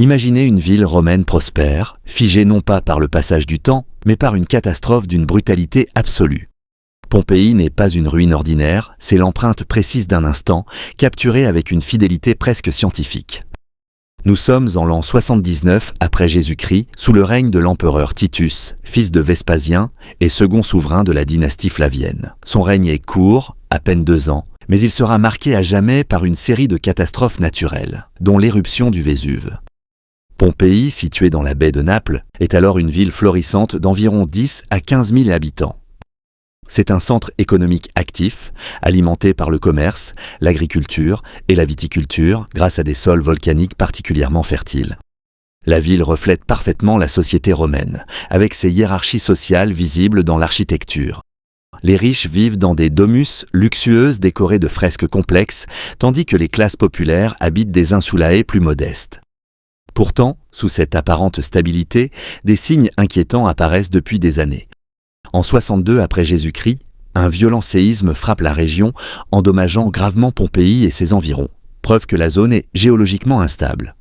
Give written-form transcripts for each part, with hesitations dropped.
Imaginez une ville romaine prospère, figée non pas par le passage du temps, mais par une catastrophe d'une brutalité absolue. Pompéi n'est pas une ruine ordinaire, c'est l'empreinte précise d'un instant, capturée avec une fidélité presque scientifique. Nous sommes en l'an 79 après Jésus-Christ, sous le règne de l'empereur Titus, fils de Vespasien et second souverain de la dynastie flavienne. Son règne est court, à peine 2 ans, mais il sera marqué à jamais par une série de catastrophes naturelles, dont l'éruption du Vésuve. Pompéi, située dans la baie de Naples, est alors une ville florissante d'environ 10 à 15 000 habitants. C'est un centre économique actif, alimenté par le commerce, l'agriculture et la viticulture grâce à des sols volcaniques particulièrement fertiles. La ville reflète parfaitement la société romaine, avec ses hiérarchies sociales visibles dans l'architecture. Les riches vivent dans des domus luxueuses décorées de fresques complexes, tandis que les classes populaires habitent des insulae plus modestes. Pourtant, sous cette apparente stabilité, des signes inquiétants apparaissent depuis des années. En 62 après Jésus-Christ, un violent séisme frappe la région, endommageant gravement Pompéi et ses environs, preuve que la zone est géologiquement instable.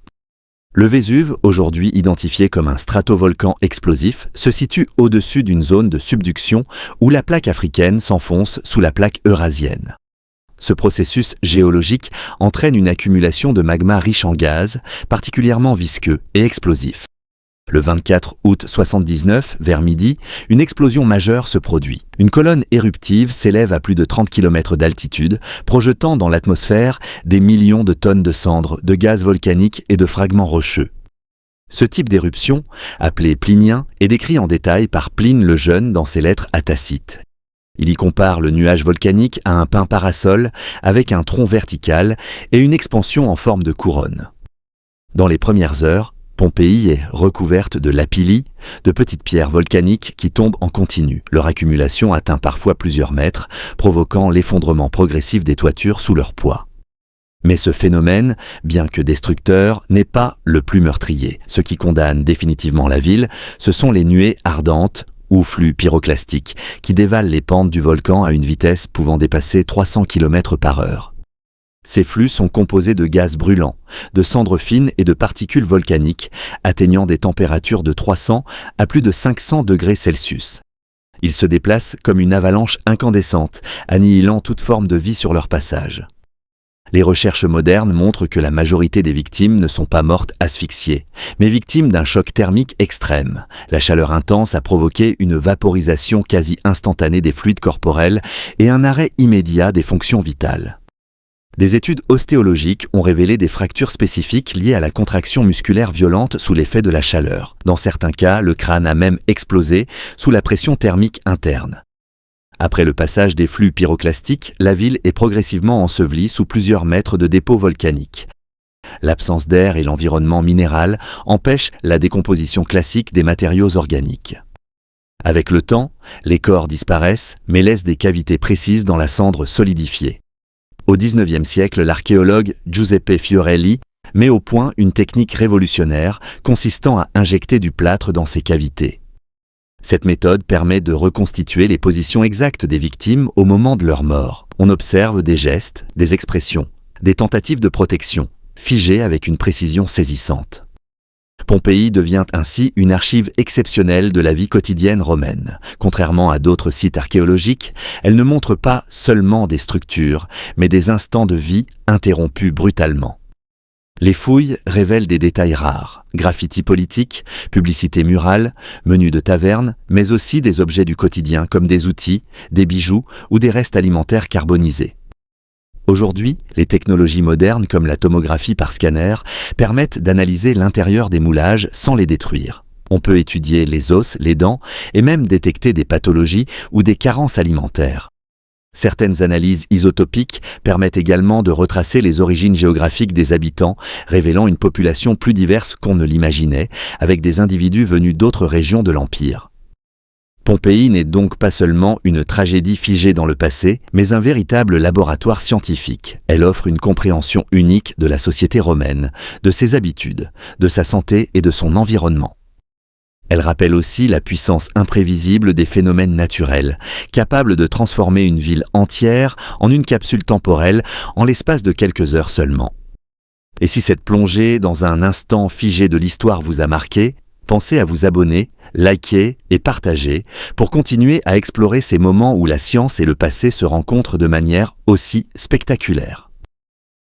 Le Vésuve, aujourd'hui identifié comme un stratovolcan explosif, se situe au-dessus d'une zone de subduction où la plaque africaine s'enfonce sous la plaque eurasienne. Ce processus géologique entraîne une accumulation de magma riche en gaz, particulièrement visqueux et explosif. Le 24 août 79, vers midi, une explosion majeure se produit. Une colonne éruptive s'élève à plus de 30 km d'altitude, projetant dans l'atmosphère des millions de tonnes de cendres, de gaz volcanique et de fragments rocheux. Ce type d'éruption, appelé plinien, est décrit en détail par Pline le Jeune dans ses lettres à Tacite. Il y compare le nuage volcanique à un pin parasol avec un tronc vertical et une expansion en forme de couronne. Dans les premières heures, Pompéi est recouverte de lapilli, de petites pierres volcaniques qui tombent en continu. Leur accumulation atteint parfois plusieurs mètres, provoquant l'effondrement progressif des toitures sous leur poids. Mais ce phénomène, bien que destructeur, n'est pas le plus meurtrier. Ce qui condamne définitivement la ville, ce sont les nuées ardentes ou flux pyroclastiques qui dévalent les pentes du volcan à une vitesse pouvant dépasser 300 km/h. Ces flux sont composés de gaz brûlants, de cendres fines et de particules volcaniques, atteignant des températures de 300 à plus de 500 degrés Celsius. Ils se déplacent comme une avalanche incandescente, annihilant toute forme de vie sur leur passage. Les recherches modernes montrent que la majorité des victimes ne sont pas mortes asphyxiées, mais victimes d'un choc thermique extrême. La chaleur intense a provoqué une vaporisation quasi instantanée des fluides corporels et un arrêt immédiat des fonctions vitales. Des études ostéologiques ont révélé des fractures spécifiques liées à la contraction musculaire violente sous l'effet de la chaleur. Dans certains cas, le crâne a même explosé sous la pression thermique interne. Après le passage des flux pyroclastiques, la ville est progressivement ensevelie sous plusieurs mètres de dépôts volcaniques. L'absence d'air et l'environnement minéral empêchent la décomposition classique des matériaux organiques. Avec le temps, les corps disparaissent, mais laissent des cavités précises dans la cendre solidifiée. Au XIXe siècle, l'archéologue Giuseppe Fiorelli met au point une technique révolutionnaire consistant à injecter du plâtre dans ces cavités. Cette méthode permet de reconstituer les positions exactes des victimes au moment de leur mort. On observe des gestes, des expressions, des tentatives de protection, figées avec une précision saisissante. Pompéi devient ainsi une archive exceptionnelle de la vie quotidienne romaine. Contrairement à d'autres sites archéologiques, elle ne montre pas seulement des structures, mais des instants de vie interrompus brutalement. Les fouilles révèlent des détails rares, graffitis politiques, publicités murales, menus de taverne, mais aussi des objets du quotidien comme des outils, des bijoux ou des restes alimentaires carbonisés. Aujourd'hui, les technologies modernes comme la tomographie par scanner permettent d'analyser l'intérieur des moulages sans les détruire. On peut étudier les os, les dents et même détecter des pathologies ou des carences alimentaires. Certaines analyses isotopiques permettent également de retracer les origines géographiques des habitants, révélant une population plus diverse qu'on ne l'imaginait, avec des individus venus d'autres régions de l'Empire. Pompéi n'est donc pas seulement une tragédie figée dans le passé, mais un véritable laboratoire scientifique. Elle offre une compréhension unique de la société romaine, de ses habitudes, de sa santé et de son environnement. Elle rappelle aussi la puissance imprévisible des phénomènes naturels, capables de transformer une ville entière en une capsule temporelle en l'espace de quelques heures seulement. Et si cette plongée dans un instant figé de l'histoire vous a marqué, pensez à vous abonner, liker et partager pour continuer à explorer ces moments où la science et le passé se rencontrent de manière aussi spectaculaire.